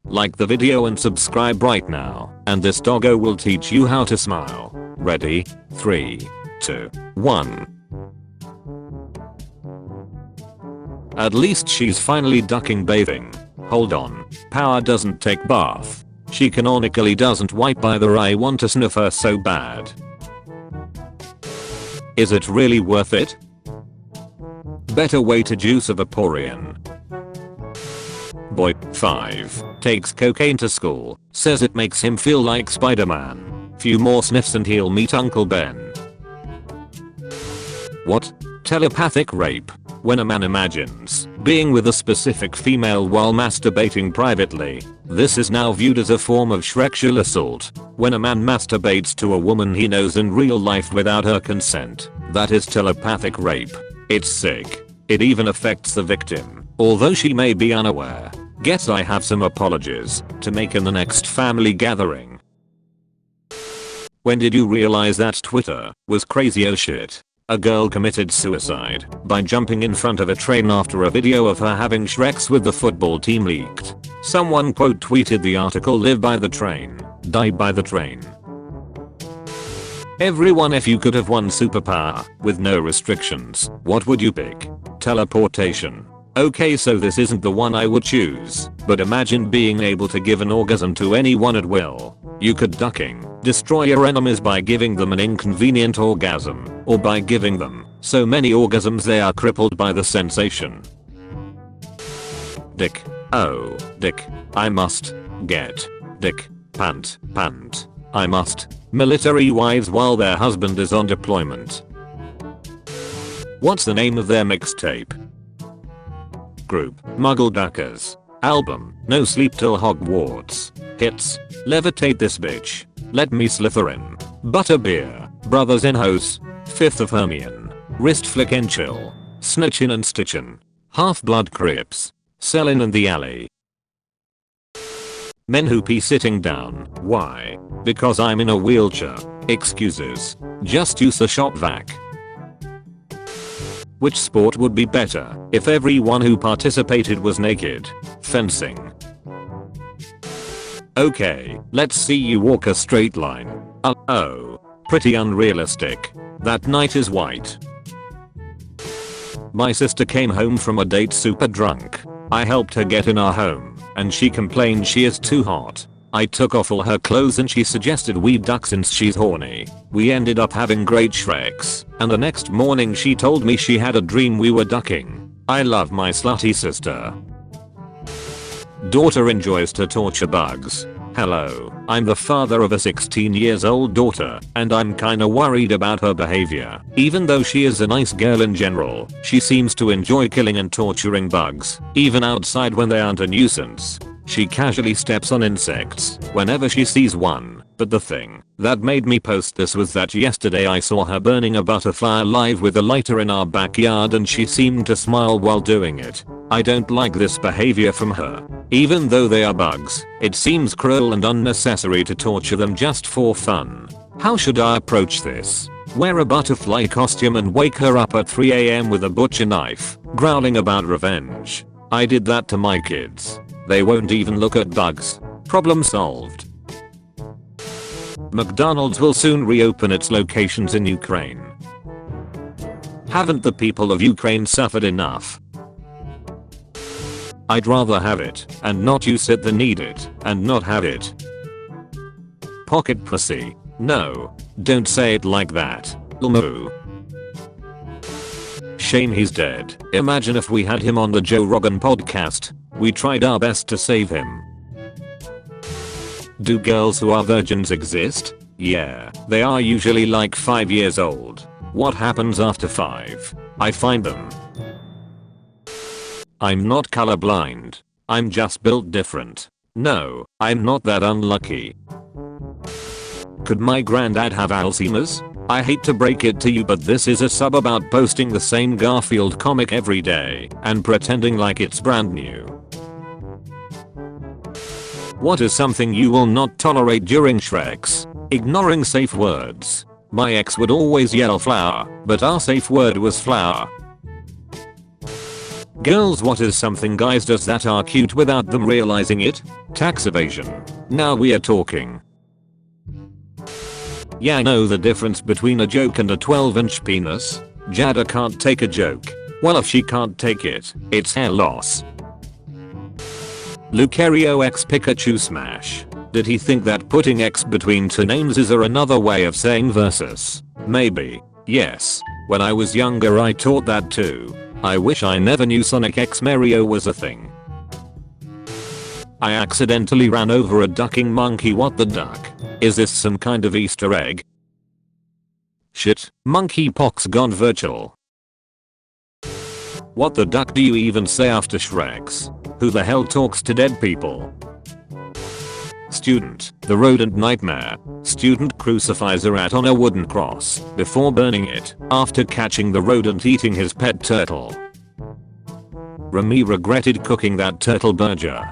Like the video and subscribe right now, and this doggo will teach you how to smile. Ready? 3, 2, 1. At least she's finally ducking bathing. Hold on. Power doesn't take bath. She canonically doesn't wipe either. I want to sniff her so bad. Is it really worth it? Better way to juice a Vaporeon. Boy 5 takes cocaine to school, says it makes him feel like Spider-Man. Few more sniffs and he'll meet Uncle Ben. What? Telepathic rape. When a man imagines being with a specific female while masturbating privately, this is now viewed as a form of sexual assault. When a man masturbates to a woman he knows in real life without her consent, that is telepathic rape. It's sick. It even affects the victim, although she may be unaware. Guess I have some apologies to make in the next family gathering. When did you realize that Twitter was crazy as shit? A girl committed suicide by jumping in front of a train after a video of her having Shreks with the football team leaked. Someone quote tweeted the article, "Live by the train, die by the train." Everyone, if you could have one superpower with no restrictions, what would you pick? Teleportation. Okay, so this isn't the one I would choose, but imagine being able to give an orgasm to anyone at will. You could ducking destroy your enemies by giving them an inconvenient orgasm, or by giving them so many orgasms they are crippled by the sensation. Dick. Oh, Dick. I must get Dick. Pant. I must. Military wives while their husband is on deployment. What's the name of their mixtape? Group. Muggle Duckers. Album. No Sleep Till Hogwarts. Hits. Levitate This Bitch. Let Me Slytherin. Butterbeer. Brothers in House. Fifth of Hermione. Wrist Flick and Chill. Snitchin' and Stitchin'. Half-Blood Crips. Sellin' in the Alley. Men who pee sitting down. Why? Because I'm in a wheelchair. Excuses. Just use the shop vac. Which sport would be better if everyone who participated was naked? Fencing. Okay, let's see you walk a straight line. Oh, pretty unrealistic. That night is white. My sister came home from a date super drunk. I helped her get in our home, and she complained she is too hot. I took off all her clothes and she suggested we duck since she's horny. We ended up having great Shreks, and the next morning she told me she had a dream we were ducking. I love my slutty sister. Daughter enjoys to torture bugs. Hello, I'm the father of a 16-year-old daughter, and I'm kinda worried about her behavior. Even though she is a nice girl in general, she seems to enjoy killing and torturing bugs, even outside when they aren't a nuisance. She casually steps on insects whenever she sees one, but the thing that made me post this was that yesterday I saw her burning a butterfly alive with a lighter in our backyard and she seemed to smile while doing it. I don't like this behavior from her. Even though they are bugs, it seems cruel and unnecessary to torture them just for fun. How should I approach this? Wear a butterfly costume and wake her up at 3 AM with a butcher knife, growling about revenge? I did that to my kids. They won't even look at bugs. Problem solved. McDonald's will soon reopen its locations in Ukraine. Haven't the people of Ukraine suffered enough? I'd rather have it and not use it than need it and not have it. Pocket pussy. No, don't say it like that. Moo. Shame he's dead. Imagine if we had him on the Joe Rogan podcast. We tried our best to save him. Do girls who are virgins exist? Yeah, they are usually like 5 years old. What happens after 5? I find them. I'm not colorblind. I'm just built different. No, I'm not that unlucky. Could my granddad have Alzheimer's? I hate to break it to you, but this is a sub about posting the same Garfield comic every day and pretending like it's brand new. What is something you will not tolerate during Shreks? Ignoring safe words. My ex would always yell flower, but our safe word was flower. Girls, what is something guys does that are cute without them realizing it? Tax evasion. Now we are talking. Yeah, I know the difference between a joke and a 12-inch penis. Jada can't take a joke. Well, if she can't take it, it's hair loss. Lucario X Pikachu Smash. Did he think that putting X between two names is another way of saying versus? Maybe. Yes. When I was younger I thought that too. I wish I never knew Sonic X Mario was a thing. I accidentally ran over a ducking monkey. What the duck? Is this some kind of Easter egg? Shit, monkeypox gone virtual. What the duck do you even say after Shreks? Who the hell talks to dead people? Student, the rodent nightmare. Student crucifies a rat on a wooden cross before burning it after catching the rodent eating his pet turtle. Remy regretted cooking that turtle burger.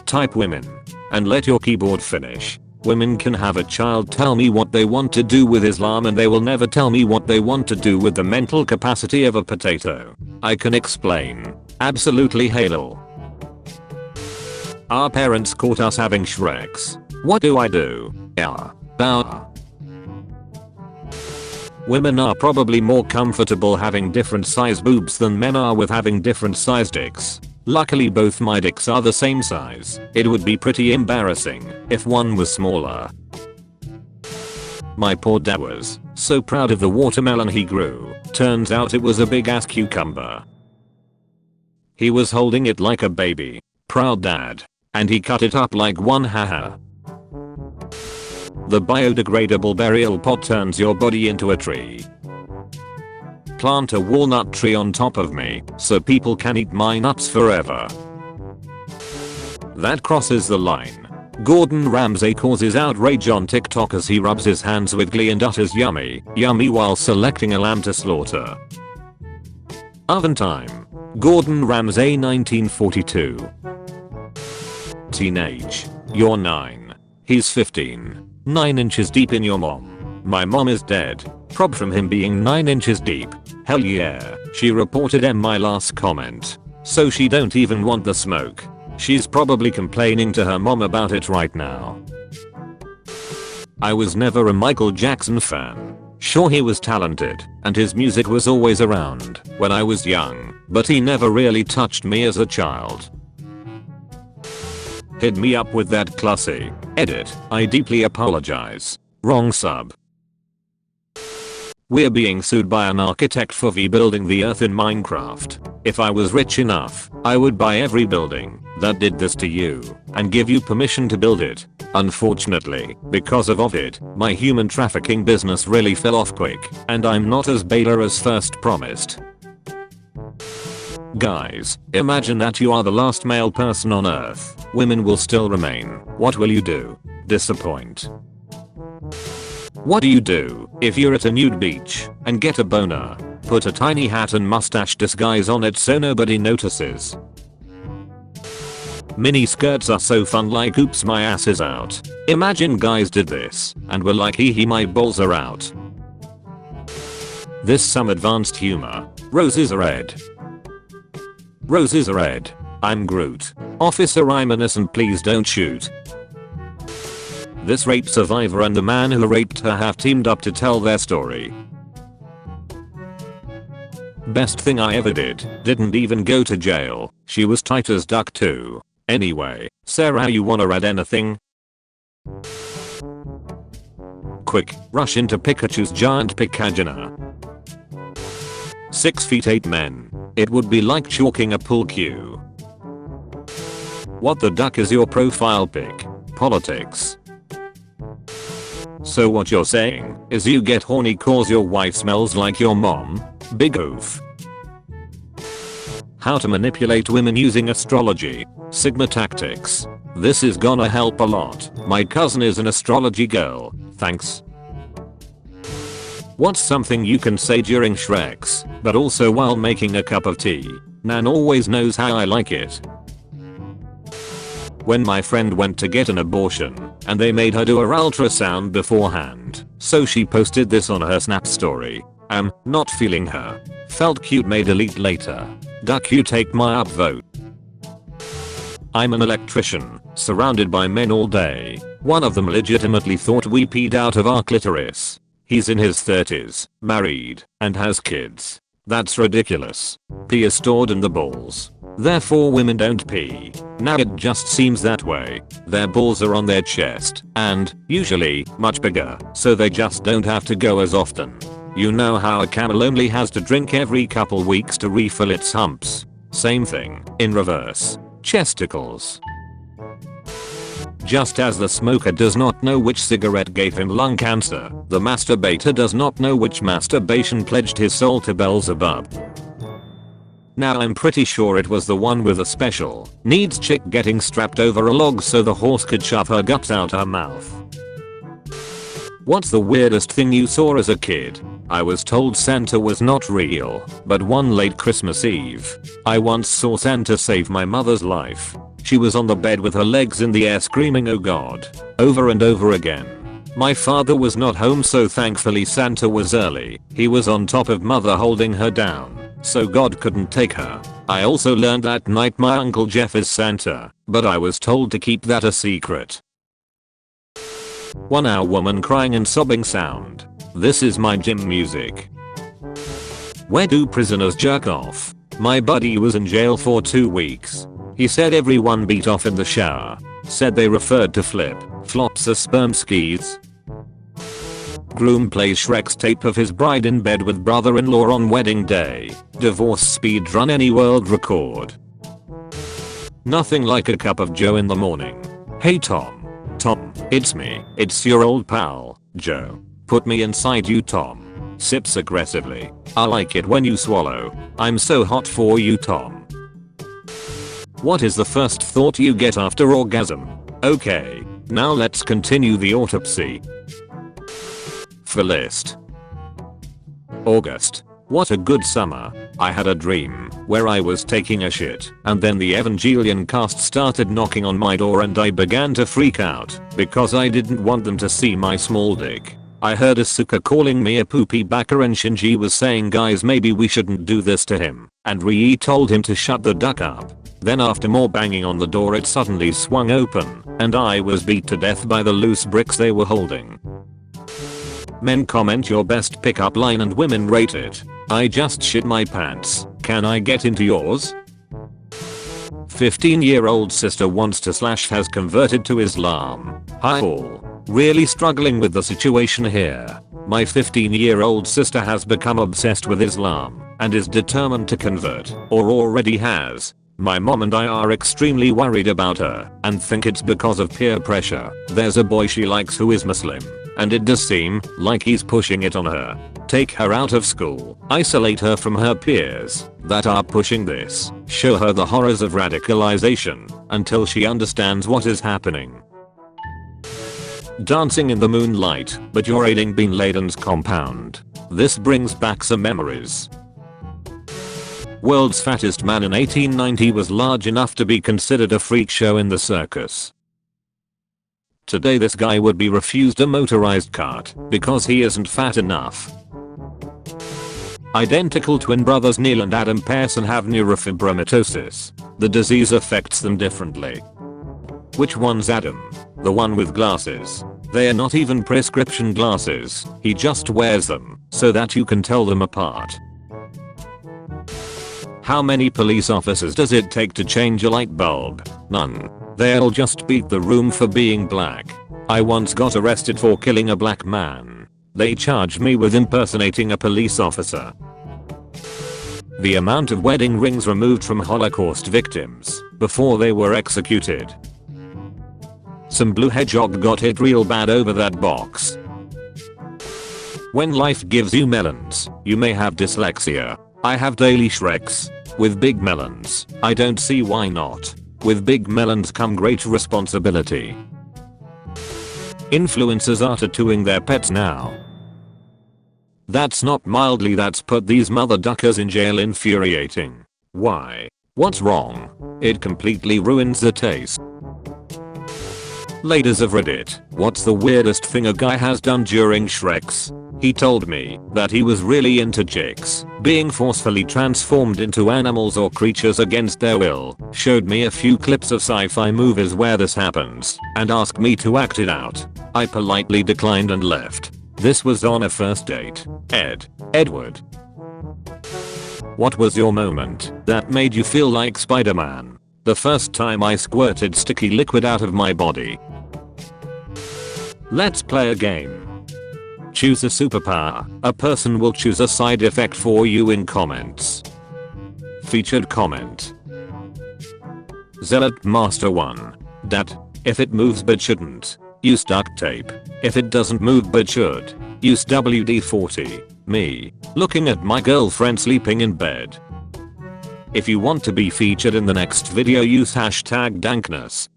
Type women. And let your keyboard finish. Women can have a child tell me what they want to do with Islam and they will never tell me what they want to do with the mental capacity of a potato. I can explain. Absolutely halo. Our parents caught us having Shreks. What do I do? Yeah. Women are probably more comfortable having different size boobs than men are with having different size dicks. Luckily both my dicks are the same size. It would be pretty embarrassing if one was smaller. My poor dad was so proud of the watermelon he grew. Turns out it was a big ass cucumber. He was holding it like a baby. Proud dad. And he cut it up like one, haha. The biodegradable burial pot turns your body into a tree. Plant a walnut tree on top of me so people can eat my nuts forever. That crosses the line. Gordon Ramsay causes outrage on TikTok as he rubs his hands with glee and utters yummy, yummy while selecting a lamb to slaughter. Oven time. Gordon Ramsay 1942. Teenage. You're 9. He's 15. 9 inches deep in your mom. My mom is dead. Prob from him being 9 inches deep. Hell yeah. She reported my last comment. So she don't even want the smoke. She's probably complaining to her mom about it right now. I was never a Michael Jackson fan. Sure, he was talented and his music was always around when I was young, but he never really touched me as a child. Hit me up with that classy. Edit. I deeply apologize. Wrong sub. We're being sued by an architect for rebuilding the earth in Minecraft. If I was rich enough, I would buy every building that did this to you and give you permission to build it. Unfortunately, because of it, my human trafficking business really fell off quick, and I'm not as Baylor as first promised. Guys, imagine that you are the last male person on earth. Women will still remain. What will you do? Disappoint. What do you do if you're at a nude beach and get a boner? Put a tiny hat and mustache disguise on it so nobody notices. Mini skirts are so fun, like oops my ass is out. Imagine guys did this and were like hee hee my balls are out. This some advanced humor. Roses are red. Roses are red. I'm Groot. Officer, I'm innocent, please don't shoot. This rape survivor and the man who raped her have teamed up to tell their story. Best thing I ever did. Didn't even go to jail. She was tight as duck too. Anyway, Sarah, you wanna add anything? Quick, rush into Pikachu's giant Pikagina. 6'8" men. It would be like chalking a pool cue. What the duck is your profile pic? Politics. So what you're saying is you get horny cause your wife smells like your mom? Big oof. How to manipulate women using astrology. Sigma tactics. This is gonna help a lot. My cousin is an astrology girl. Thanks. What's something you can say during Shreks, but also while making a cup of tea? Nan always knows how I like it. When my friend went to get an abortion, and they made her do her ultrasound beforehand, so she posted this on her Snap story. Not feeling her. Felt cute, may delete later. Duck, you take my upvote. I'm an electrician, surrounded by men all day. One of them legitimately thought we peed out of our clitoris. He's in his 30s, married, and has kids. That's ridiculous. Pee is stored in the balls. Therefore women don't pee. Now it just seems that way. Their balls are on their chest, and, usually, much bigger, so they just don't have to go as often. You know how a camel only has to drink every couple weeks to refill its humps? Same thing, in reverse. Chesticles. Just as the smoker does not know which cigarette gave him lung cancer, the masturbator does not know which masturbation pledged his soul to Beelzebub. Now I'm pretty sure it was the one with a special needs chick getting strapped over a log so the horse could shove her guts out her mouth. What's the weirdest thing you saw as a kid? I was told Santa was not real, but one late Christmas Eve, I once saw Santa save my mother's life. She was on the bed with her legs in the air screaming "Oh God," over and over again. My father was not home, so thankfully Santa was early. He was on top of mother holding her down, so God couldn't take her. I also learned that night my Uncle Jeff is Santa, but I was told to keep that a secret. 1 hour woman crying and sobbing sound. This is my gym music. Where do prisoners jerk off? My buddy was in jail for 2 weeks. He said everyone beat off in the shower. Said they referred to flip-flops as sperm skis. Groom plays Shrek's tape of his bride in bed with brother-in-law on wedding day. Divorce speedrun any world record. Nothing like a cup of Joe in the morning. Hey Tom. Tom, it's me. It's your old pal, Joe. Put me inside you, Tom. Sips aggressively. I like it when you swallow. I'm so hot for you, Tom. What is the first thought you get after orgasm? Okay, now let's continue the autopsy. For list. August. What a good summer. I had a dream where I was taking a shit and then the Evangelion cast started knocking on my door and I began to freak out because I didn't want them to see my small dick. I heard Asuka calling me a poopy backer and Shinji was saying guys maybe we shouldn't do this to him, and Rie told him to shut the duck up. Then after more banging on the door it suddenly swung open and I was beat to death by the loose bricks they were holding. Men comment your best pickup line and women rate it. I just shit my pants. Can I get into yours? 15-year-old sister wants to / has converted to Islam. Hi all. Really struggling with the situation here. My 15-year-old sister has become obsessed with Islam and is determined to convert, or already has. My mom and I are extremely worried about her and think it's because of peer pressure. There's a boy she likes who is Muslim, and it does seem like he's pushing it on her. Take her out of school, isolate her from her peers that are pushing this, show her the horrors of radicalization until she understands what is happening. Dancing in the moonlight, but you're aiding Bin Laden's compound. This brings back some memories. World's fattest man in 1890 was large enough to be considered a freak show in the circus. Today this guy would be refused a motorized cart because he isn't fat enough. Identical twin brothers Neil and Adam Pearson have neurofibromatosis. The disease affects them differently. Which one's Adam? The one with glasses. They are not even prescription glasses, he just wears them so that you can tell them apart. How many police officers does it take to change a light bulb? None. They'll just beat the room for being black. I once got arrested for killing a black man. They charged me with impersonating a police officer. The amount of wedding rings removed from Holocaust victims before they were executed. Some blue hedgehog got hit real bad over that box. When life gives you melons, you may have dyslexia. I have daily Shreks. With big melons, I don't see why not. With big melons come great responsibility. Influencers are tattooing their pets now. That's not mildly, that's put these mother duckers in jail. Infuriating. Why? What's wrong? It completely ruins the taste. Ladies of Reddit, what's the weirdest thing a guy has done during Shreks? He told me that he was really into chicks being forcefully transformed into animals or creatures against their will, showed me a few clips of sci-fi movies where this happens, and asked me to act it out. I politely declined and left. This was on a first date. Edward. What was your moment that made you feel like Spider-Man? The first time I squirted sticky liquid out of my body. Let's play a game. Choose a superpower. A person will choose a side effect for you in comments. Featured comment. Zealot Master 1. Dat. If it moves but shouldn't, use duct tape. If it doesn't move but should, use WD-40. Me. Looking at my girlfriend sleeping in bed. If you want to be featured in the next video, use hashtag dankness.